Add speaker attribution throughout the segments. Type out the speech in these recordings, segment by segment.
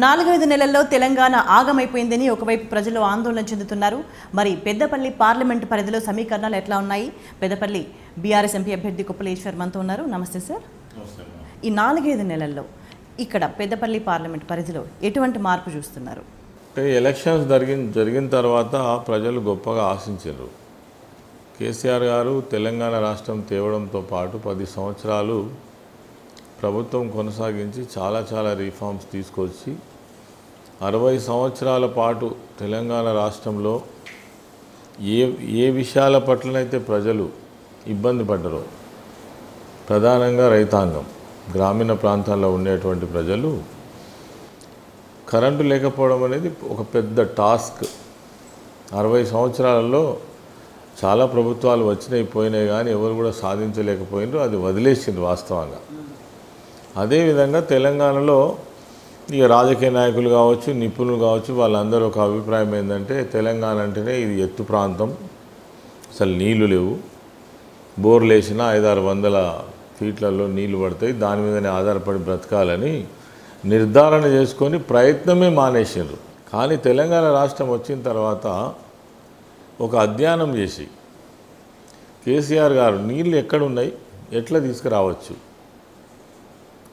Speaker 1: 4-5 నెలల్లో తెలంగాణ ఆగమైపోయిందని ఒకవైపు ప్రజలు ఆందోళన చెందుతున్నారు. మరి పెద్దపల్లి పార్లమెంట్ పరిధిలో సమీకరణాలు ఎట్లా ఉన్నాయి? పెద్దపల్లి బీఆర్ఎస్ ఎంపీ అభ్యర్థి కుప్పల ఈశ్వర్ మనతో ఉన్నారు. నమస్తే సార్. ఈ 4-5 నెలల్లో ఇక్కడ పెద్దపల్లి పార్లమెంట్ పరిధిలో ఎటువంటి మార్పు చూస్తున్నారు?
Speaker 2: ఎలక్షన్స్ జరిగిన తర్వాత ప్రజలు గొప్పగా ఆశించారు. కేసీఆర్ గారు తెలంగాణ రాష్ట్రం తేవడంతో పాటు 10 సంవత్సరాలు ప్రభుత్వం కొనసాగించి చాలా రిఫార్మ్స్ తీసుకొచ్చి 60 సంవత్సరాల పాటు తెలంగాణ రాష్ట్రంలో ఏ విషయాల పట్లనైతే ప్రజలు ఇబ్బంది పడ్డారో, ప్రధానంగా రైతాంగం, గ్రామీణ ప్రాంతాల్లో ఉండేటువంటి ప్రజలు, కరెంటు లేకపోవడం అనేది ఒక పెద్ద టాస్క్. 60 సంవత్సరాలలో చాలా ప్రభుత్వాలు వచ్చినాయి పోయినాయి, కానీ ఎవరు కూడా సాధించలేకపోయినారు. అది వదిలేసింది వాస్తవంగా. అదేవిధంగా తెలంగాణలో ఇక రాజకీయ నాయకులు కావచ్చు, నిపుణులు కావచ్చు, వాళ్ళందరూ ఒక అభిప్రాయం ఏంటంటే తెలంగాణ అంటేనే ఇది ఎత్తు ప్రాంతం, అసలు నీళ్లు లేవు, బోర్లు వేసినా 500-600 ఫీట్లలో నీళ్లు పడతాయి, దాని మీదనే ఆధారపడి బ్రతకాలని నిర్ధారణ చేసుకొని ప్రయత్నమే మానేసారు. కానీ తెలంగాణ రాష్ట్రం వచ్చిన తర్వాత ఒక అధ్యయనం చేసి కేసీఆర్ గారు నీళ్ళు ఎక్కడున్నాయి, ఎట్లా తీసుకురావచ్చు,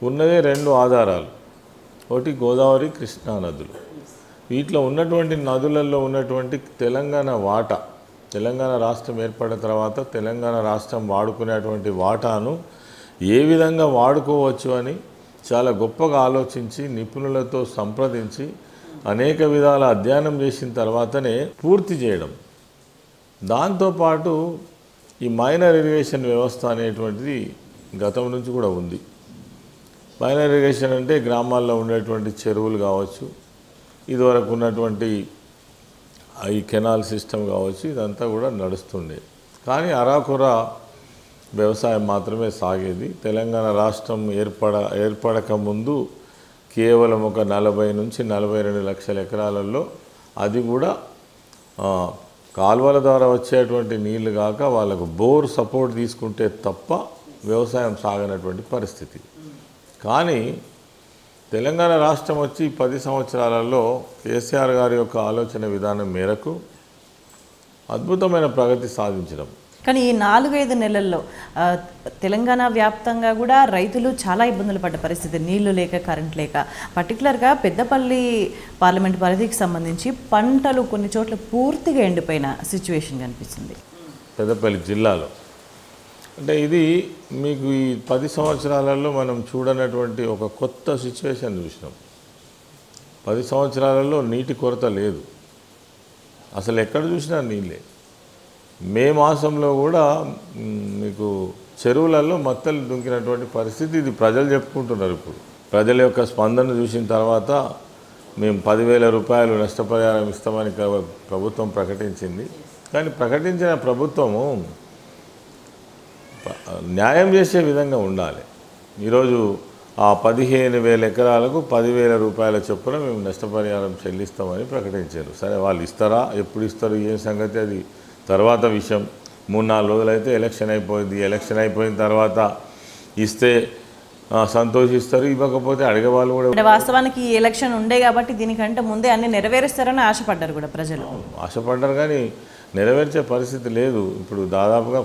Speaker 2: ఉన్నదే 2 ఆధారాలు, ఒకటి గోదావరి, కృష్ణా నదులు. వీటిలో ఉన్నటువంటి నదులలో ఉన్నటువంటి తెలంగాణ వాటా, తెలంగాణ రాష్ట్రం ఏర్పడిన తర్వాత తెలంగాణ రాష్ట్రం వాడుకునేటువంటి వాటాను ఏ విధంగా వాడుకోవచ్చు అని చాలా గొప్పగా ఆలోచించి నిపుణులతో సంప్రదించి అనేక విధాల అధ్యయనం చేసిన తర్వాతనే పూర్తి చేయడం. దాంతోపాటు ఈ మైనర్ ఇరిగేషన్ వ్యవస్థ అనేటువంటిది గతం నుంచి కూడా ఉంది. మైనర్ ఇరిగేషన్ అంటే గ్రామాల్లో ఉండేటువంటి చెరువులు కావచ్చు, ఇదివరకు ఉన్నటువంటి ఈ కెనాల్ సిస్టమ్ కావచ్చు, ఇదంతా కూడా నడుస్తుండే. కానీ అరాకొర వ్యవసాయం మాత్రమే సాగేది. తెలంగాణ రాష్ట్రం ఏర్పడక ముందు కేవలం ఒక 40 నుంచి 42 లక్షల ఎకరాలలో, అది కూడా కాలువల ద్వారా వచ్చేటువంటి నీళ్లు కాక వాళ్ళకు బోర్ సపోర్ట్ తీసుకుంటే తప్ప వ్యవసాయం సాగనటువంటి పరిస్థితి. కానీ తెలంగాణ రాష్ట్రం వచ్చి 10 సంవత్సరాలలో కేసీఆర్ గారి యొక్క ఆలోచన విధానం మేరకు అద్భుతమైన ప్రగతి సాధించడం.
Speaker 1: కానీ ఈ 4-5 నెలల్లో తెలంగాణ వ్యాప్తంగా కూడా రైతులు చాలా ఇబ్బందులు పడ్డ పరిస్థితి, నీళ్లు లేక, కరెంట్ లేక. పర్టికులర్గా పెద్దపల్లి పార్లమెంట్ పరిధికి సంబంధించి పంటలు కొన్ని చోట్ల పూర్తిగా ఎండిపోయిన సిచ్యువేషన్ కనిపిస్తుంది
Speaker 2: పెద్దపల్లి జిల్లాలో. అంటే ఇది మీకు ఈ 10 సంవత్సరాలలో మనం చూడనటువంటి ఒక కొత్త సిచ్యువేషన్ చూసినాం. 10 సంవత్సరాలలో నీటి కొరత లేదు, అసలు ఎక్కడ చూసినా నీళ్ళే. మే మాసంలో కూడా మీకు చెరువులలో మత్తలు దుంకినటువంటి పరిస్థితి. ఇది ప్రజలు చెప్పుకుంటున్నారు. ఇప్పుడు ప్రజల యొక్క స్పందన చూసిన తర్వాత మేము 10,000 రూపాయలు నష్టపరిహారం ఇస్తామని ప్రభుత్వం ప్రకటించింది. కానీ ప్రకటించిన ప్రభుత్వము న్యాయం చేసే విధంగా ఉండాలి. ఈరోజు ఆ 15,000 ఎకరాలకు 10,000 రూపాయల చొప్పున మేము నష్టపరిహారం చెల్లిస్తామని ప్రకటించారు. సరే, వాళ్ళు ఇస్తారా, ఎప్పుడు ఇస్తారు, ఏం సంగతి అది తర్వాత విషయం. 3-4 రోజులైతే ఎలక్షన్ అయిపోయింది. ఎలక్షన్ అయిపోయిన తర్వాత ఇస్తే సంతోషిస్తారు, ఇవ్వకపోతే అడిగేవాళ్ళు కూడా.
Speaker 1: వాస్తవానికి ఈ ఎలక్షన్ ఉండే కాబట్టి దీనికంటే ముందే అన్ని నెరవేరుస్తారని ఆశపడ్డారు కూడా ప్రజలు.
Speaker 2: ఆశపడ్డారు కానీ నెరవేర్చే పరిస్థితి లేదు. ఇప్పుడు దాదాపుగా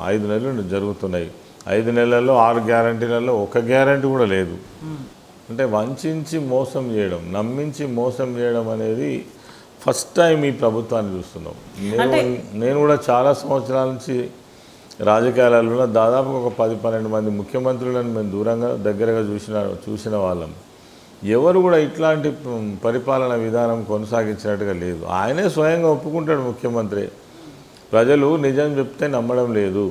Speaker 2: 5 నెలలు జరుగుతున్నాయి. 5 నెలల్లో 6 గ్యారంటీలలో 1 గ్యారంటీ కూడా లేదు. అంటే వంచి మోసం చేయడం, నమ్మించి మోసం చేయడం అనేది ఫస్ట్ టైం ఈ ప్రభుత్వాన్ని చూస్తున్నాం. నేను కూడా చాలా సంవత్సరాల నుంచి రాజకీయాలలో దాదాపు ఒక 10-12 మంది ముఖ్యమంత్రులను మేము దగ్గరగా చూసిన వాళ్ళం. ఎవరు కూడా ఇట్లాంటి పరిపాలన విధానం కొనసాగించినట్టుగా లేదు. ఆయనే స్వయంగా ఒప్పుకుంటాడు ముఖ్యమంత్రి, ప్రజలు నిజం చెప్తే నమ్మడం లేదు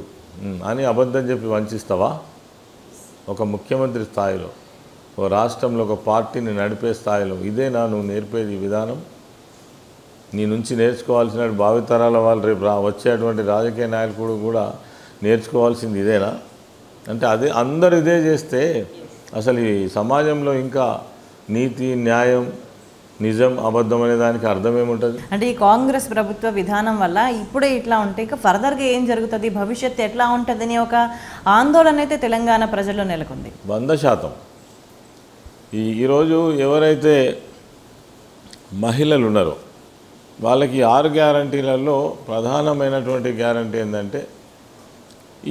Speaker 2: అని అబద్ధం చెప్పి వంచిస్తావా? ఒక ముఖ్యమంత్రి స్థాయిలో, ఓ రాష్ట్రంలో ఒక పార్టీని నడిపే స్థాయిలో ఇదేనా నువ్వు నేర్పేది విధానం? నీ నుంచి నేర్చుకోవాల్సిన భావితరాల వాళ్ళు రేపు వచ్చేటువంటి రాజకీయ నాయకుడు కూడా నేర్చుకోవాల్సింది ఇదేనా? అంటే అదే అందరు ఇదే చేస్తే అసలు ఈ సమాజంలో ఇంకా నీతి, న్యాయం, నిజం, అబద్ధం అనే దానికి అర్థం ఏముంటుంది?
Speaker 1: అంటే ఈ కాంగ్రెస్ ప్రభుత్వ విధానం వల్ల ఇప్పుడే ఇట్లా ఉంటే ఇక ఫర్దర్గా ఏం జరుగుతుంది, భవిష్యత్తు ఎట్లా ఉంటుందని ఒక ఆందోళన అయితే తెలంగాణ ప్రజల్లో నెలకొంది.
Speaker 2: 100%. ఈరోజు ఎవరైతే మహిళలు ఉన్నారో వాళ్ళకి 6 గ్యారంటీలలో ప్రధానమైనటువంటి గ్యారంటీ ఏంటంటే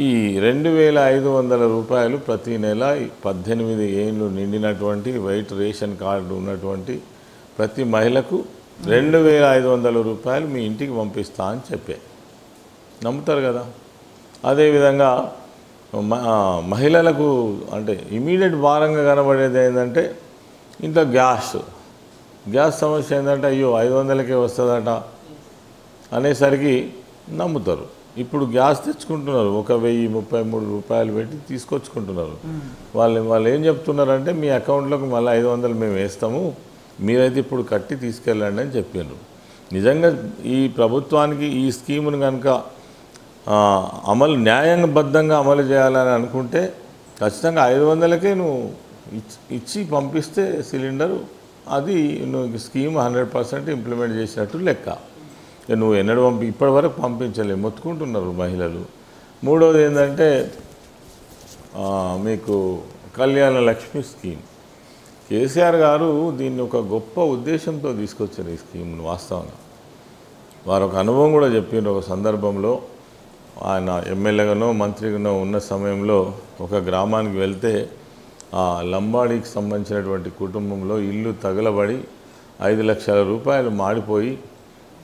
Speaker 2: ఈ 2,500 రూపాయలు ప్రతి నెల 18 ఏళ్ళు నిండినటువంటి వైట్ రేషన్ కార్డు ఉన్నటువంటి ప్రతి మహిళకు 2,500 రూపాయలు మీ ఇంటికి పంపిస్తా అని చెప్పే. నమ్ముతారు కదా. అదేవిధంగా మహిళలకు అంటే ఇమీడియట్ భారంగా కనబడేది ఏంటంటే ఇంట్లో గ్యాస్ సమస్య ఏంటంటే అయ్యో 500కే వస్తుందట అనేసరికి నమ్ముతారు. ఇప్పుడు గ్యాస్ తెచ్చుకుంటున్నారు 1,033 రూపాయలు పెట్టి తీసుకొచ్చుకుంటున్నారు. వాళ్ళు ఏం చెప్తున్నారంటే మీ అకౌంట్లోకి మళ్ళీ 500 మేము వేస్తాము, మీరైతే ఇప్పుడు కట్టి తీసుకెళ్ళండి అని చెప్పారు. నిజంగా ఈ ప్రభుత్వానికి ఈ స్కీమును కనుక న్యాయబద్ధంగా అమలు చేయాలని అనుకుంటే ఖచ్చితంగా 500కే నువ్వు ఇచ్చి పంపిస్తే సిలిండరు అది నువ్వు స్కీమ్ 100% ఇంప్లిమెంట్ చేసినట్టు లెక్క. నువ్వు ఎన్నడూ ఇప్పటి వరకు పంపించలేవు, మొత్తుకుంటున్నారు మహిళలు. మూడవది ఏంటంటే మీకు కళ్యాణ లక్ష్మి స్కీమ్. కేసీఆర్ గారు దీన్ని ఒక గొప్ప ఉద్దేశంతో తీసుకొచ్చారు ఈ స్కీమ్ను. వాస్తవంగా వారు ఒక అనుభవం కూడా చెప్పారు. ఒక సందర్భంలో ఆయన ఎమ్మెల్యేగానో మంత్రిగానో ఉన్న సమయంలో ఒక గ్రామానికి వెళ్తే ఆ లంబాడీకి సంబంధించినటువంటి కుటుంబంలో ఇల్లు తగలబడి 5 లక్షల రూపాయలు మాడిపోయి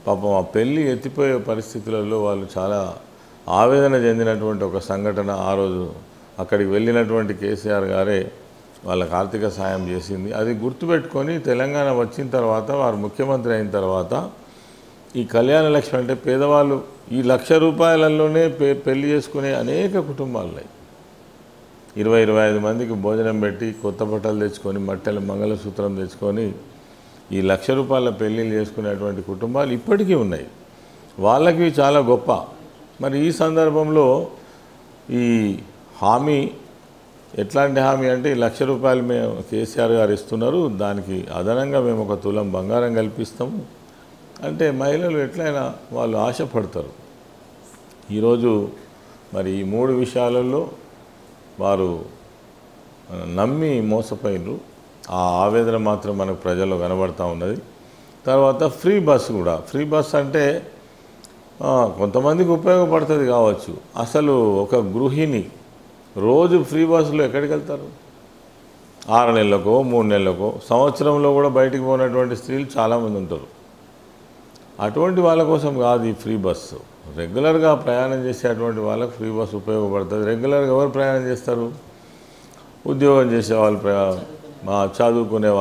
Speaker 2: పాపం ఆ పెళ్ళి ఎత్తిపోయే పరిస్థితులలో వాళ్ళు చాలా ఆవేదన చెందినటువంటి ఒక సంఘటన. ఆ రోజు అక్కడికి వెళ్ళినటువంటి కేసీఆర్ గారే వాళ్ళకి ఆర్థిక సాయం చేసింది. అది గుర్తుపెట్టుకొని తెలంగాణ వచ్చిన తర్వాత వారు ముఖ్యమంత్రి అయిన తర్వాత ఈ కళ్యాణ లక్ష్మి అంటే పేదవాళ్ళు ఈ 1,00,000 రూపాయలలోనే పెళ్లి చేసుకునే అనేక కుటుంబాలు ఉన్నాయి. 20-25 మందికి భోజనం పెట్టి కొత్త బట్టలు తెచ్చుకొని మట్టెల మంగళసూత్రం తెచ్చుకొని ఈ 1,00,000 రూపాయల పెళ్ళిళ్ళు చేసుకునేటువంటి కుటుంబాలు ఇప్పటికీ ఉన్నాయి. వాళ్ళకి చాలా గొప్ప. మరి ఈ సందర్భంలో ఈ హామీ ఎట్లాంటి హామీ అంటే ఈ 1,00,000 రూపాయలు మేము కేసీఆర్ గారు ఇస్తున్నారు, దానికి అదనంగా మేము 1 తులం బంగారం కల్పిస్తాము అంటే మహిళలు ఎట్లయినా వాళ్ళు ఆశపడతారు. ఈరోజు మరి ఈ 3 విషయాలలో వారు నమ్మి మోసపోయినరు. ఆ ఆవేదన మాత్రం మనకు ప్రజల్లో కనబడతా ఉన్నది. తర్వాత ఫ్రీ బస్సు కూడా. ఫ్రీ బస్ అంటే కొంతమందికి ఉపయోగపడుతుంది కావచ్చు. అసలు ఒక గృహిణి రోజు ఫ్రీ బస్సులో ఎక్కడికి వెళ్తారు? 6 నెలలకో 3 నెలలకో సంవత్సరంలో కూడా బయటికి పోయినటువంటి స్త్రీలు చాలామంది ఉంటారు. అటువంటి వాళ్ళ కోసం కాదు ఈ ఫ్రీ బస్సు. రెగ్యులర్గా ప్రయాణం చేసేటువంటి వాళ్ళకు ఫ్రీ బస్సు ఉపయోగపడుతుంది. రెగ్యులర్గా ఎవరు ప్రయాణం చేస్తారు? ఉద్యోగం చేసేవాళ్ళు, చదువుకునే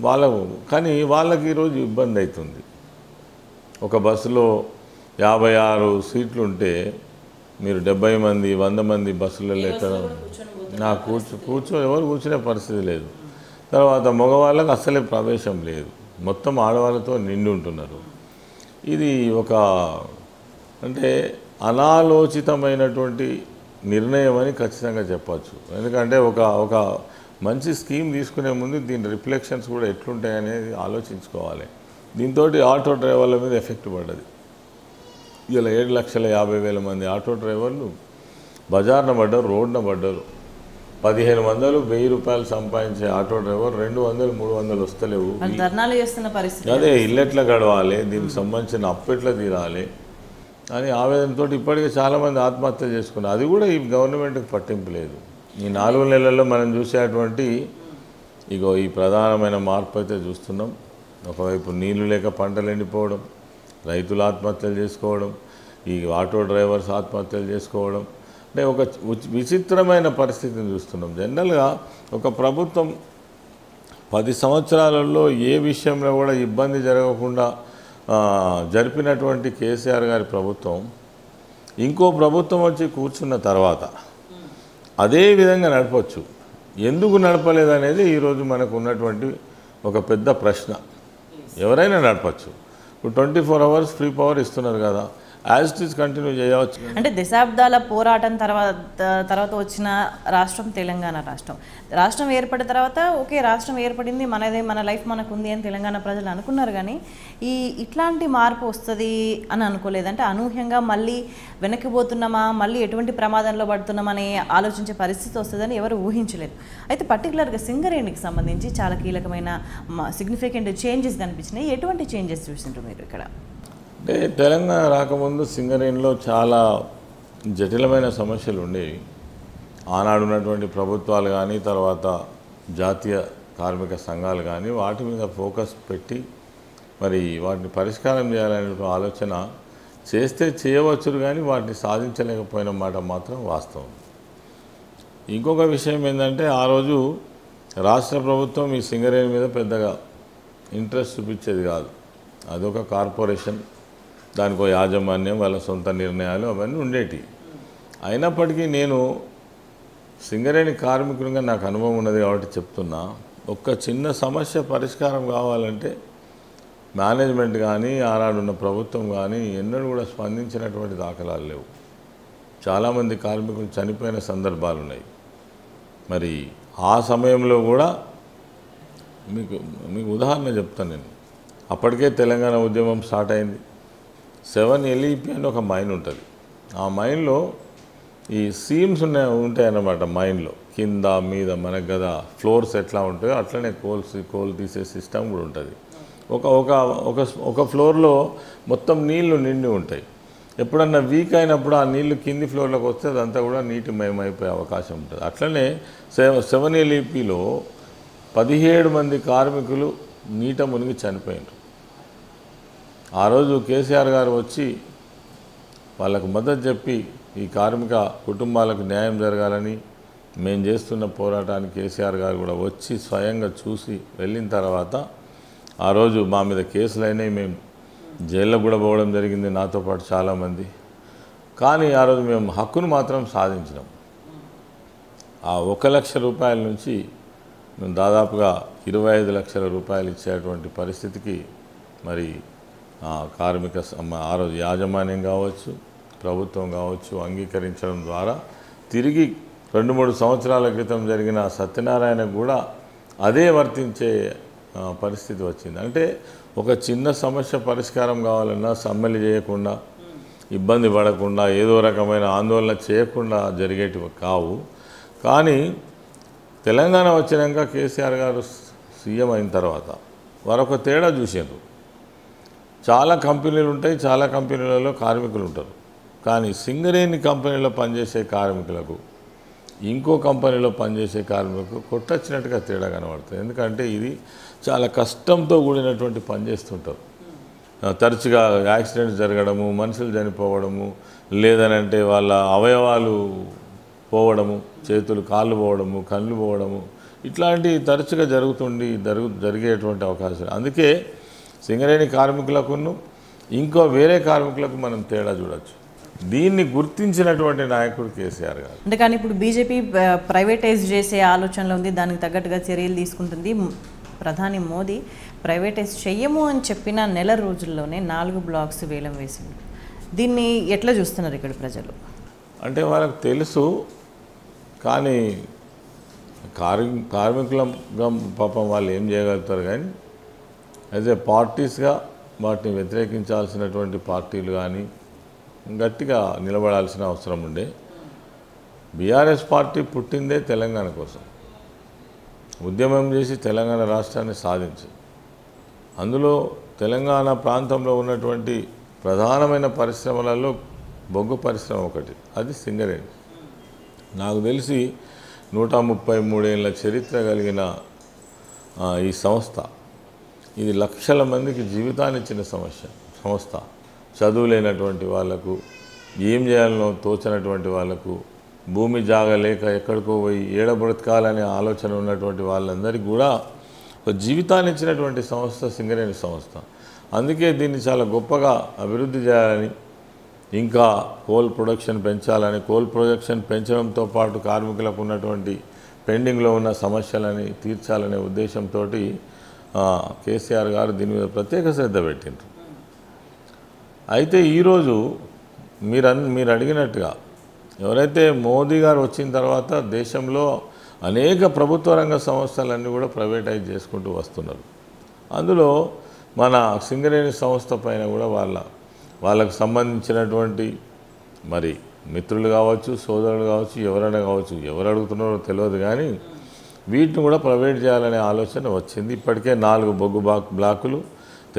Speaker 2: వాళ్ళకు. కానీ వాళ్ళకి ఈరోజు ఇబ్బంది అవుతుంది. ఒక బస్సులో 56 సీట్లు ఉంటే మీరు 70 మంది 100 మంది బస్సులలో ఎక్కడ ఎవరు కూర్చునే పరిస్థితి లేదు. తర్వాత మగవాళ్ళకు అస్సలే ప్రవేశం లేదు, మొత్తం ఆడవాళ్ళతో నిండి ఉంటున్నారు. ఇది ఒక అంటే అనాలోచితమైనటువంటి నిర్ణయం అని ఖచ్చితంగా చెప్పచ్చు. ఎందుకంటే ఒక మంచి స్కీమ్ తీసుకునే ముందు దీని రిఫ్లెక్షన్స్ కూడా ఎట్లుంటాయనేది ఆలోచించుకోవాలి. దీంతో ఆటో డ్రైవర్ల మీద ఎఫెక్ట్ పడ్డది. ఇలా 7,50,000 మంది ఆటో డ్రైవర్లు బజార్న పడ్డారు, రోడ్న పడ్డారు. 15 వందలు 1000 రూపాయలు సంపాదించే ఆటో డ్రైవర్ 200, 300 వస్తలేవు. అదే ఇల్లెట్లా గడవాలి, దీనికి సంబంధించిన అప్పు ఎట్లా తీరాలి అని ఆవేదనతో ఇప్పటికే చాలామంది ఆత్మహత్యలు చేసుకున్నారు. అది కూడా ఈ గవర్నమెంట్కి పట్టింపు లేదు. ఈ 4 నెలల్లో మనం చూసేటువంటి ఈ ప్రధానమైన మార్పు అయితే చూస్తున్నాం. ఒకవైపు నీళ్లు లేక పంటలు ఎండిపోవడం, రైతులు ఆత్మహత్యలు చేసుకోవడం, ఈ ఆటో డ్రైవర్స్ ఆత్మహత్యలు చేసుకోవడం అంటే ఒక విచిత్రమైన పరిస్థితిని చూస్తున్నాం. జనరల్గా ఒక ప్రభుత్వం 10 సంవత్సరాలలో ఏ విషయంలో కూడా ఇబ్బంది జరగకుండా జరిపినటువంటి కేసీఆర్ గారి ప్రభుత్వం ఇంకో ప్రభుత్వం వచ్చి కూర్చున్న తర్వాత అదే విధంగా నడపచ్చు. ఎందుకు నడపలేదనేది ఈరోజు మనకు ఉన్నటువంటి ఒక పెద్ద ప్రశ్న. ఎవరైనా నడపచ్చు. ఇప్పుడు 24 అవర్స్ ఫ్రీ పవర్ ఇస్తున్నారు కదా, యాజ్ ఇట్ ఈస్ కంటిన్యూ చేయవచ్చు.
Speaker 1: అంటే దశాబ్దాల పోరాటం తర్వాత వచ్చిన రాష్ట్రం తెలంగాణ రాష్ట్రం ఏర్పడిన తర్వాత ఓకే రాష్ట్రం ఏర్పడింది, మనదే, మన లైఫ్ మనకు ఉంది అని తెలంగాణ ప్రజలు అనుకున్నారు. కానీ ఇట్లాంటి మార్పు వస్తుంది అని అనుకోలేదు. అంటే అనూహ్యంగా మళ్ళీ వెనక్కిపోతున్నామా, మళ్ళీ ఎటువంటి ప్రమాదంలో పడుతున్నామని ఆలోచించే పరిస్థితి వస్తుందని ఎవరు ఊహించలేదు. అయితే పర్టికులర్గా సింగరేణికి సంబంధించి చాలా కీలకమైన సిగ్నిఫికెంట్ చేంజెస్ కనిపించినాయి. ఎటువంటి చేంజెస్ చూసిండ్రు మీరు ఇక్కడ?
Speaker 2: అంటే తెలంగాణ రాకముందు సింగరేణిలో చాలా జటిలమైన సమస్యలు ఉండేవి. ఆనాడు ఉన్నటువంటి ప్రభుత్వాలు కానీ, తర్వాత జాతీయ కార్మిక సంఘాలు కానీ వాటి మీద ఫోకస్ పెట్టి మరి వాటిని పరిష్కారం చేయాలనే ఆలోచన చేస్తే చేయవచ్చు, కానీ వాటిని సాధించలేకపోయిన మాట మాత్రం వాస్తవం. ఇంకొక విషయం ఏంటంటే ఆ రోజు రాష్ట్ర ప్రభుత్వం ఈ సింగరేణి మీద పెద్దగా ఇంట్రెస్ట్ చూపించేది కాదు. అదొక కార్పొరేషన్, దానికో యాజమాన్యం, వాళ్ళ సొంత నిర్ణయాలు అవన్నీ ఉండేవి. అయినప్పటికీ నేను సింగరేణి కార్మికునిగా నాకు అనుభవం ఉన్నది కాబట్టి చెప్తున్నా, ఒక్క చిన్న సమస్య పరిష్కారం కావాలంటే మేనేజ్మెంట్ కానీ ఆనాడున్న ప్రభుత్వం కానీ ఎన్నడూ కూడా స్పందించినటువంటి దాఖలాలు లేవు. చాలామంది కార్మికులు చనిపోయిన సందర్భాలు ఉన్నాయి. మరి ఆ సమయంలో కూడా మీకు ఉదాహరణ చెప్తాను నేను. అప్పటికే తెలంగాణ ఉద్యమం స్టార్ట్ అయింది. 7 LEP అని ఒక మైన్ ఉంటుంది. ఆ మైన్లో ఈ సీమ్స్ ఉంటాయన్నమాట. మైన్లో కింద మీద మనకు కదా ఫ్లోర్స్ ఎట్లా ఉంటాయో అట్లనే కోల్ తీసే సిస్టమ్ కూడా ఉంటుంది. ఒక ఫ్లోర్లో మొత్తం నీళ్లు నిండి ఉంటాయి. ఎప్పుడన్నా వీక్ అయినప్పుడు ఆ నీళ్లు కింది ఫ్లోర్లోకి వస్తే అదంతా కూడా నీటిమయమైపోయే అవకాశం ఉంటుంది. అట్లనే 7 LEPలో 17 మంది కార్మికులు నీట మునిగి చనిపోయినారు. ఆ రోజు కేసీఆర్ గారు వచ్చి వాళ్ళకు మద్దతు చెప్పి ఈ కార్మిక కుటుంబాలకు న్యాయం జరగాలని మేము చేస్తున్న పోరాటానికి కేసీఆర్ గారు కూడా వచ్చి స్వయంగా చూసి వెళ్ళిన తర్వాత ఆ రోజు మా మీద కేసులు అయినాయి. మేము జైల్లో కూడా పోవడం జరిగింది, నాతో పాటు చాలామంది. కానీ ఆ రోజు మేము హక్కును మాత్రం సాధించినాం. ఆ 1 లక్ష రూపాయల నుంచి మేము దాదాపుగా 25 లక్షల రూపాయలు ఇచ్చేటువంటి పరిస్థితికి మరి కార్మిక ఆ రోజు యాజమాన్యం కావచ్చు, ప్రభుత్వం కావచ్చు అంగీకరించడం ద్వారా తిరిగి 2-3 సంవత్సరాల క్రితం జరిగిన సత్యనారాయణకు కూడా అదే వర్తించే పరిస్థితి వచ్చింది. అంటే ఒక చిన్న సమస్య పరిష్కారం కావాలన్నా సమ్మెలు చేయకుండా, ఇబ్బంది పడకుండా, ఏదో రకమైన ఆందోళన చేయకుండా జరిగేటివి కావు. కానీ తెలంగాణ వచ్చినాక కేసీఆర్ గారు సీఎం అయిన తర్వాత మరొక తేడా చూసారు. చాలా కంపెనీలు ఉంటాయి, చాలా కంపెనీలలో కార్మికులు ఉంటారు. కానీ సింగరేణి కంపెనీలో పనిచేసే కార్మికులకు ఇంకో కంపెనీలో పనిచేసే కార్మికులకు కొట్టొచ్చినట్టుగా తేడా కనబడుతుంది. ఎందుకంటే ఇది చాలా కష్టంతో కూడినటువంటి పని చేస్తుంటారు. తరచుగా యాక్సిడెంట్స్ జరగడము, మనుషులు చనిపోవడము, లేదనంటే వాళ్ళ అవయవాలు పోవడము, చేతులు కాళ్ళు పోవడము, కళ్ళు పోవడము, ఇట్లాంటివి తరచుగా జరిగేటువంటి అవకాశం. అందుకే సింగరేణి కార్మికులకును ఇంకో వేరే కార్మికులకు మనం తేడా చూడవచ్చు. దీన్ని గుర్తించినటువంటి నాయకుడు కేసీఆర్ గారు.
Speaker 1: అంటే కానీ ఇప్పుడు బీజేపీ ప్రైవేటైజ్ చేసే ఆలోచనలో ఉంది, దానికి తగ్గట్టుగా చర్యలు తీసుకుంటుంది. ప్రధాని మోదీ ప్రైవేటైజ్ చెయ్యము అని చెప్పిన నెల రోజుల్లోనే 4 బ్లాక్స్ వేలం వేసింది. దీన్ని ఎట్లా చూస్తున్నారు ఇక్కడ ప్రజలు?
Speaker 2: అంటే వాళ్ళకి తెలుసు, కానీ కార్మికుల పాపం వాళ్ళు ఏం చేయగలుగుతారు. కానీ యాజ్ ఏ పార్టీస్గా వాటిని వ్యతిరేకించాల్సినటువంటి పార్టీలు కానీ గట్టిగా నిలబడాల్సిన అవసరం ఉండే. బీఆర్ఎస్ పార్టీ పుట్టిందే తెలంగాణ కోసం, ఉద్యమం చేసి తెలంగాణ రాష్ట్రాన్ని సాధించి, అందులో తెలంగాణ ప్రాంతంలో ఉన్నటువంటి ప్రధానమైన పరిశ్రమలలో బొగ్గు పరిశ్రమ ఒకటి, అది సింగరేణి. నాకు తెలిసి 133 ఏళ్ళ చరిత్ర కలిగిన ఈ సంస్థ, ఇది లక్షల మందికి జీవితాన్ని ఇచ్చిన సంస్థ. చదువు లేనటువంటి వాళ్లకు, ఏం చేయాలనో తోచనటువంటి వాళ్లకు, భూమి జాగలేక ఎక్కడికో పోయి ఏడబ్రతకాలనే ఆలోచన ఉన్నటువంటి వాళ్ళందరికీ కూడా ఒక జీవితాన్ని ఇచ్చినటువంటి సంస్థ సింగరేణి సంస్థ. అందుకే దీన్ని చాలా గొప్పగా అభివృద్ధి చేయాలని, ఇంకా కోల్ ప్రొడక్షన్ పెంచాలని, కోల్ ప్రొడక్షన్ పెంచడంతో పాటు కార్మికులకు ఉన్నటువంటి పెండింగ్లో ఉన్న సమస్యలని తీర్చాలనే ఉద్దేశంతో కేసీఆర్ గారు దీని మీద ప్రత్యేక శ్రద్ధ పెట్టిండ్రు. అయితే ఈరోజు మీరు అడిగినట్టుగా ఎవరైతే మోదీ గారు వచ్చిన తర్వాత దేశంలో అనేక ప్రభుత్వ రంగ సంస్థలన్నీ కూడా ప్రైవేటైజ్ చేసుకుంటూ వస్తున్నారు. అందులో మన సింగరేణి సంస్థ పైన కూడా వాళ్ళకు సంబంధించినటువంటి మరి మిత్రులు కావచ్చు, సోదరులు కావచ్చు, ఎవరైనా కావచ్చు, ఎవరు అడుగుతున్నారో తెలియదు, కానీ వీటిని కూడా ప్రైవేట్ చేయాలనే ఆలోచన వచ్చింది. ఇప్పటికే 4 బొగ్గు బ్లాకులు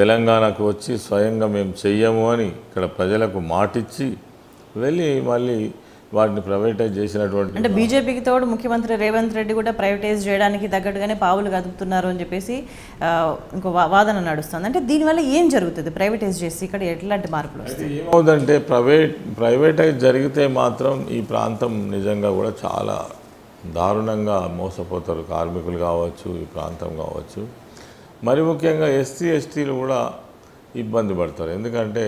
Speaker 2: తెలంగాణకు వచ్చి స్వయంగా మేము చెయ్యము అని ఇక్కడ ప్రజలకు మాటిచ్చి వెళ్ళి మళ్ళీ వాటిని ప్రైవేటైజ్ చేసినటువంటి,
Speaker 1: అంటే బీజేపీకి తోడు ముఖ్యమంత్రి రేవంత్ రెడ్డి కూడా ప్రైవేటైజ్ చేయడానికి తగ్గట్టుగానే పావులు కదుపుతున్నారు అని చెప్పేసి ఇంకో వాదన నడుస్తుంది. అంటే దీనివల్ల ఏం జరుగుతుంది? ప్రైవేటైజ్ చేసి ఇక్కడ ఎట్లాంటి మార్పులు వస్తాయి?
Speaker 2: ఏమవుతుందంటే ప్రైవేటైజ్ జరిగితే మాత్రం ఈ ప్రాంతం నిజంగా కూడా చాలా దారుణంగా మోసపోతారు. కార్మికులు కావచ్చు, ఈ ప్రాంతం కావచ్చు, మరి ముఖ్యంగా ఎస్సీ ఎస్టీలు కూడా ఇబ్బంది పడతారు. ఎందుకంటే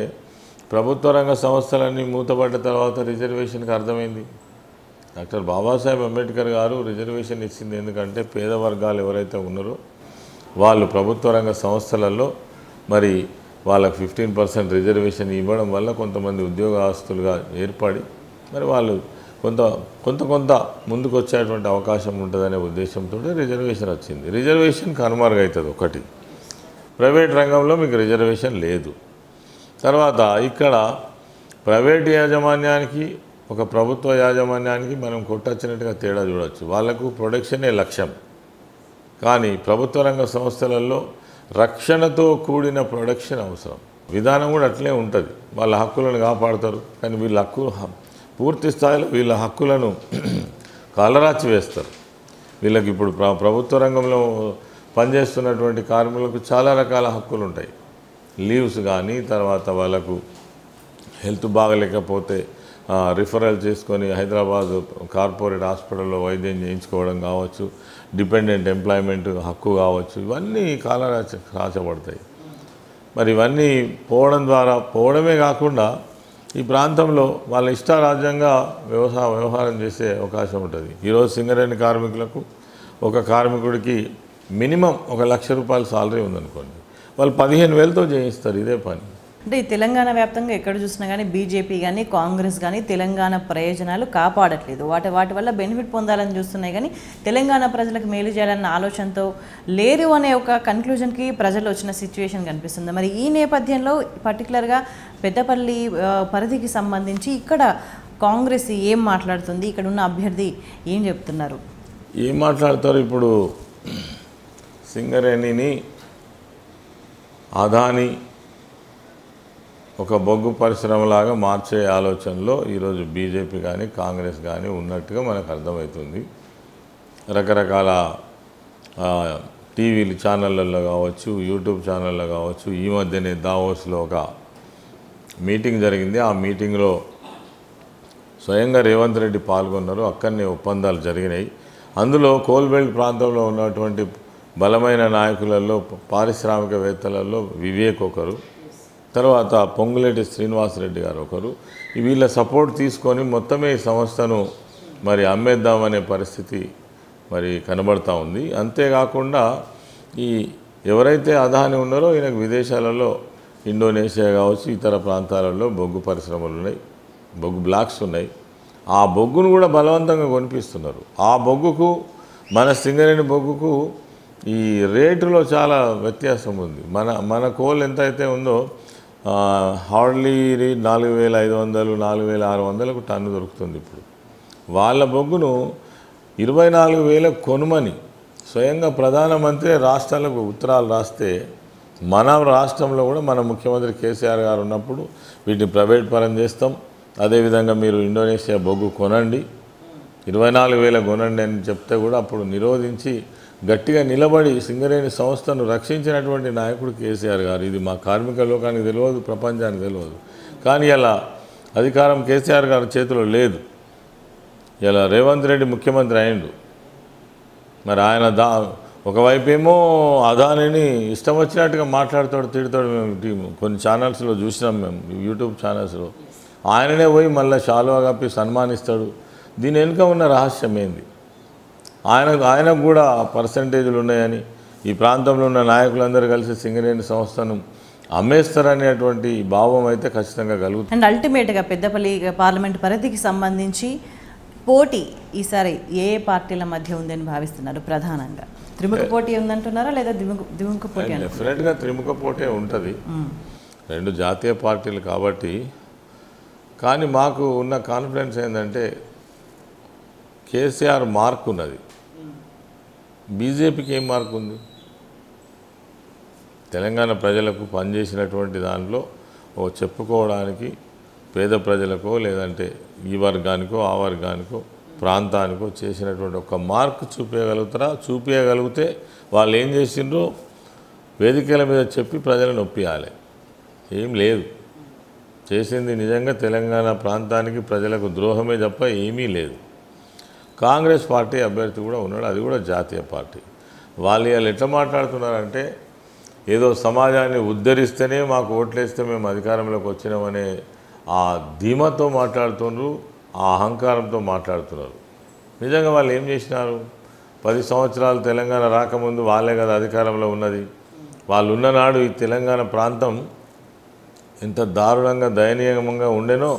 Speaker 2: ప్రభుత్వ రంగ సంస్థలన్నీ మూతపడ్డ తర్వాత రిజర్వేషన్కి అర్థమైంది. డాక్టర్ బాబాసాహెబ్ అంబేద్కర్ గారు రిజర్వేషన్ ఇచ్చింది ఎందుకంటే పేద వర్గాలు ఎవరైతే ఉన్నారో వాళ్ళు ప్రభుత్వ రంగ సంస్థలలో మరి వాళ్ళకు 15% రిజర్వేషన్ ఇవ్వడం వల్ల కొంతమంది ఉద్యోగస్తులుగా ఏర్పడి మరి వాళ్ళు కొంత ముందుకు వచ్చేటువంటి అవకాశం ఉంటుందనే ఉద్దేశంతో రిజర్వేషన్ వచ్చింది. రిజర్వేషన్ కనుమరుగవుతుంది. ఒకటి, ప్రైవేట్ రంగంలో మీకు రిజర్వేషన్ లేదు. తర్వాత ఇక్కడ ప్రైవేట్ యాజమాన్యానికి ఒక ప్రభుత్వ యాజమాన్యానికి మనం కొట్టొచ్చినట్టుగా తేడా చూడవచ్చు. వాళ్లకు ప్రొడక్షనే లక్ష్యం, కానీ ప్రభుత్వ రంగ సంస్థలలో రక్షణతో కూడిన ప్రొడక్షన్ అవసరం. విధానం కూడా అట్లే ఉంటుంది. వాళ్ళ హక్కులను కాపాడుతారు, కానీ వీళ్ళ పూర్తి స్థాయిలో వీళ్ళ హక్కులను కాలరాచి వేస్తారు. వీళ్ళకి ఇప్పుడు ప్రభుత్వ రంగంలో పనిచేస్తున్నటువంటి కార్మికులకు చాలా రకాల హక్కులు ఉంటాయి. లీవ్స్ కానీ, తర్వాత వాళ్ళకు హెల్త్ బాగలేకపోతే రిఫరల్ చేసుకొని హైదరాబాద్ కార్పొరేట్ హాస్పిటల్లో వైద్యం చేయించుకోవడం కావచ్చు, డిపెండెంట్ ఎంప్లాయ్మెంట్ హక్కు కావచ్చు, ఇవన్నీ కాచబడతాయి. మరి ఇవన్నీ పోవడమే కాకుండా ఈ ప్రాంతంలో వాళ్ళ ఇష్టారాజ్యంగా వ్యవహారం చేసే అవకాశం ఉంటుంది. ఈరోజు సింగరేణి కార్మికులకు ఒక కార్మికుడికి మినిమం 1 లక్ష రూపాయల సాలరీ ఉందనుకోండి, వాళ్ళు 15,000తో చేయిస్తారు ఇదే పని.
Speaker 1: అంటే ఈ తెలంగాణ వ్యాప్తంగా ఎక్కడ చూసినా కానీ బీజేపీ కానీ కాంగ్రెస్ కానీ తెలంగాణ ప్రయోజనాలు కాపాడట్లేదు. వాటి వల్ల బెనిఫిట్ పొందాలని చూస్తున్నాయి, కానీ తెలంగాణ ప్రజలకు మేలు చేయాలన్న ఆలోచనతో లేరు అనే ఒక కన్క్లూజన్కి ప్రజలు వచ్చిన సిచ్యువేషన్ కనిపిస్తుంది. మరి ఈ నేపథ్యంలో పర్టికులర్గా పెద్దపల్లి పరిధికి సంబంధించి ఇక్కడ కాంగ్రెస్ ఏం మాట్లాడుతుంది? ఇక్కడ ఉన్న అభ్యర్థి ఏం చెప్తున్నారు?
Speaker 2: ఏం మాట్లాడతారు? ఇప్పుడు సింగరేణిని అదాని ఒక బొగ్గు పరిశ్రమలాగా మార్చే ఆలోచనలో ఈరోజు బీజేపీ కానీ కాంగ్రెస్ కానీ ఉన్నట్టుగా మనకు అర్థమవుతుంది. రకరకాల టీవీలు ఛానళ్ళల్లో కావచ్చు, యూట్యూబ్ ఛానల్లో కావచ్చు, ఈ మధ్యనే దావోస్లో ఒక మీటింగ్ జరిగింది. ఆ మీటింగ్లో స్వయంగా రేవంత్ రెడ్డి పాల్గొన్నారు. అక్కడనే ఒప్పందాలు జరిగినాయి. అందులో కోల్బెల్ట్ ప్రాంతంలో ఉన్నటువంటి బలమైన నాయకులలో పారిశ్రామికవేత్తలలో వివేక్ ఒకరు, తర్వాత పొంగులేటి శ్రీనివాసరెడ్డి గారు ఒకరు. వీళ్ళ సపోర్ట్ తీసుకొని మొత్తమే ఈ సంస్థను మరి అమ్మేద్దామనే పరిస్థితి మరి కనబడతా ఉంది. అంతేకాకుండా ఈ ఎవరైతే అదాని ఉన్నారో ఈయనకు విదేశాలలో ఇండోనేషియా కావచ్చు, ఇతర ప్రాంతాలలో బొగ్గు పరిశ్రమలు ఉన్నాయి, బొగ్గు బ్లాక్స్ ఉన్నాయి. ఆ బొగ్గును కూడా బలవంతంగా కొనిపిస్తున్నారు. ఆ బొగ్గుకు మన సింగరేణి బొగ్గుకు ఈ రేటులో చాలా వ్యత్యాసం ఉంది. మన కోల్ ఎంత అయితే ఉందో హార్డ్లీ 4,500 4,600కు టన్ను దొరుకుతుంది. ఇప్పుడు వాళ్ళ బొగ్గును 24,000 కొనుమని స్వయంగా ప్రధానమంత్రి రాష్ట్రాలకు ఉత్తరాలు రాస్తే మన రాష్ట్రంలో కూడా మన ముఖ్యమంత్రి కేసీఆర్ గారు ఉన్నప్పుడు వీటిని ప్రైవేట్ పరం చేస్తాం, అదేవిధంగా మీరు ఇండోనేషియా బొగ్గు కొనండి, 24,000 కొనండి అని చెప్తే కూడా అప్పుడు నిరోధించి గట్టిగా నిలబడి సింగరేణి సంస్థను రక్షించినటువంటి నాయకుడు కేసీఆర్ గారు. ఇది మా కార్మిక లోకానికి తెలియదు, ప్రపంచానికి తెలియదు. కానీ ఇలా అధికారం కేసీఆర్ గారి చేతిలో లేదు. ఇలా రేవంత్ రెడ్డి ముఖ్యమంత్రి అయిండు. మరి ఆయన ఒకవైపేమో అదానిని ఇష్టం వచ్చినట్టుగా మాట్లాడుతాడు, తిడతాడు. మేము కొన్ని ఛానల్స్లో చూసినాం, మేము యూట్యూబ్ ఛానల్స్లో. ఆయననే పోయి మళ్ళీ శాలువా కప్పి సన్మానిస్తాడు. దీని వెనుక ఉన్న రహస్యం ఏంది? ఆయనకు కూడా పర్సంటేజీలు ఉన్నాయని ఈ ప్రాంతంలో ఉన్న నాయకులందరూ కలిసి సింగరేణి సంస్థను అమ్మేస్తారనేటువంటి భావం అయితే ఖచ్చితంగా కలుగుతుంది.
Speaker 1: అండ్ అల్టిమేట్గా పెద్దపల్లి పార్లమెంట్ పరిధికి సంబంధించి పోటీ ఈసారి ఏ పార్టీల మధ్య ఉందని భావిస్తున్నారు? ప్రధానంగా త్రిముఖ పోటీ ఉందంటున్నారా లేదా ద్విముఖ పోటీ?
Speaker 2: డెఫినెట్గా త్రిముఖ పోటీ ఉంటుంది, రెండు జాతీయ పార్టీలు కాబట్టి. కానీ మాకు ఉన్న కాన్ఫిడెన్స్ ఏంటంటే కేసీఆర్ మార్క్ ఉన్నది, బీజేపీకి ఏం మార్క్ ఉంది? తెలంగాణ ప్రజలకు పనిచేసినటువంటి దాంట్లో చెప్పుకోవడానికి పేద ప్రజలకో లేదంటే ఈ వర్గానికో ఆ వర్గానికో ప్రాంతానికో చేసినటువంటి ఒక మార్క్ చూపించగలుగుతారా? చూపించగలిగితే వాళ్ళు ఏం చేసిండ్రో వేదికల మీద చెప్పి ప్రజలను ఒప్పియాలి. ఏం లేదు, చేసింది నిజంగా తెలంగాణ ప్రాంతానికి ప్రజలకు ద్రోహమే తప్ప ఏమీ లేదు. కాంగ్రెస్ పార్టీ అభ్యర్థి కూడా ఉన్నాడు, అది కూడా జాతీయ పార్టీ. వాళ్ళు ఇవాళ ఎట్లా మాట్లాడుతున్నారంటే ఏదో సమాజాన్ని ఉద్ధరిస్తేనే మాకు ఓట్లేస్తే మేము అధికారంలోకి వచ్చినామనే ఆ ధీమాతో మాట్లాడుతున్నారు, ఆ అహంకారంతో మాట్లాడుతున్నారు. నిజంగా వాళ్ళు ఏం చేసినారు? 10 సంవత్సరాలు తెలంగాణ రాకముందు వాళ్ళే కదా అధికారంలో ఉన్నది. వాళ్ళు ఉన్ననాడు ఈ తెలంగాణ ప్రాంతం ఎంత దారుణంగా దయనీయంగా ఉండేనో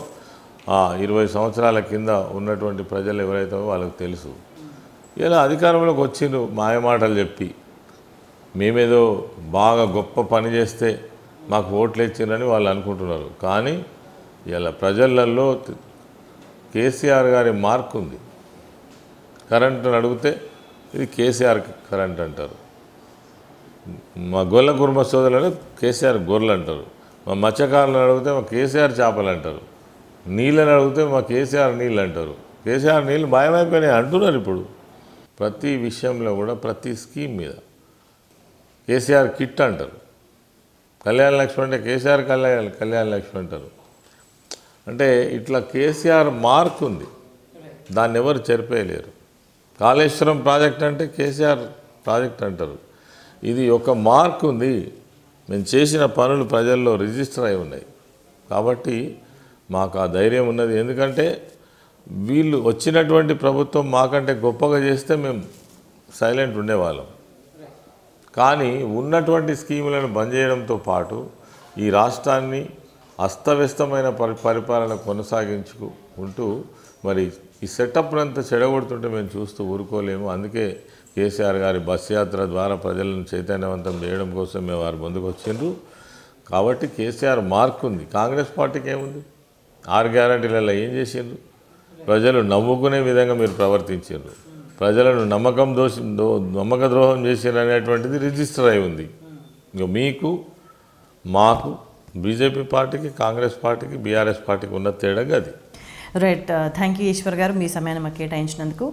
Speaker 2: 20 సంవత్సరాల కింద ఉన్నటువంటి ప్రజలు ఎవరైతే వాళ్ళకి తెలుసు. ఇలా అధికారంలోకి వచ్చిండ్రు మాయమాటలు చెప్పి, మేమేదో బాగా గొప్ప పని చేస్తే మాకు ఓట్లు ఇచ్చిండ్రని వాళ్ళు అనుకుంటున్నారు. కానీ ఇలా ప్రజలలో కేసీఆర్ గారి మార్క్ ఉంది. కరెంటుని అడిగితే ఇది కేసీఆర్ కరెంట్ అంటారు, మా గొల్ల కుర్మ సోదరులను కేసీఆర్ గొర్రెలు అంటారు, మా మత్స్యకారులను అడిగితే మా కేసీఆర్ చేపలు అంటారు, నీళ్ళని అడిగితే మా కేసీఆర్ నీళ్ళు అంటారు. కేసీఆర్ నీళ్ళు భయమైపోయినాయి అంటున్నారు. ఇప్పుడు ప్రతి విషయంలో కూడా ప్రతి స్కీమ్ మీద కేసీఆర్ కిట్ అంటారు, కళ్యాణ లక్ష్మి అంటే కేసీఆర్ కళ్యాణ లక్ష్మి అంటారు. అంటే ఇట్లా కేసీఆర్ మార్క్ ఉంది, దాన్ని ఎవరు చెరిపేయలేరు. కాళేశ్వరం ప్రాజెక్ట్ అంటే కేసీఆర్ ప్రాజెక్ట్ అంటారు. ఇది ఒక మార్క్ ఉంది, మేము చేసిన పనులు ప్రజల్లో రిజిస్టర్ అయి ఉన్నాయి కాబట్టి మాకు ఆ ధైర్యం ఉన్నది. ఎందుకంటే వీళ్ళు వచ్చినటువంటి ప్రభుత్వం మాకంటే గొప్పగా చేస్తే మేము సైలెంట్ ఉండేవాళ్ళం. కానీ ఉన్నటువంటి స్కీములను బంద్ చేయడంతో పాటు ఈ రాష్ట్రాన్ని అస్తవ్యస్తమైన పరిపాలన కొనసాగించుకుంటూ మరి ఈ సెటప్నంతా చెడగొడుతుంటే మేము చూస్తూ ఊరుకోలేము. అందుకే కేసీఆర్ గారి బస్ యాత్ర ద్వారా ప్రజలను చైతన్యవంతం చేయడం కోసం మేము వారు ముందుకు వచ్చిండ్రు. కాబట్టి కేసీఆర్ మార్క్ ఉంది. కాంగ్రెస్ పార్టీకి ఏముంది? 6 గ్యారంటీలలో ఏం చేసిండ్రు? ప్రజలు నమ్ముకునే విధంగా మీరు ప్రవర్తించారు, ప్రజలను నమ్మక ద్రోహం చేసారు అనేటువంటిది రిజిస్టర్ అయి ఉంది. ఇంకా మీకు మాకు బీజేపీ పార్టీకి కాంగ్రెస్ పార్టీకి బీఆర్ఎస్ పార్టీకి ఉన్న తేడా అది.
Speaker 1: రైట్, థ్యాంక్ యూ ఈశ్వర్ గారు మీ సమయాన్ని మాకు కేటాయించినందుకు.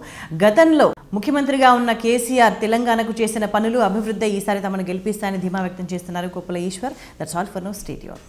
Speaker 1: గతంలో ముఖ్యమంత్రిగా ఉన్న కేసీఆర్ తెలంగాణకు చేసిన పనులు అభివృద్ధి ఈసారి తమను గెలిపిస్తాయని ధీమా వ్యక్తం చేస్తున్నారు Koppula Eshwar. That's all for now. Stay tuned.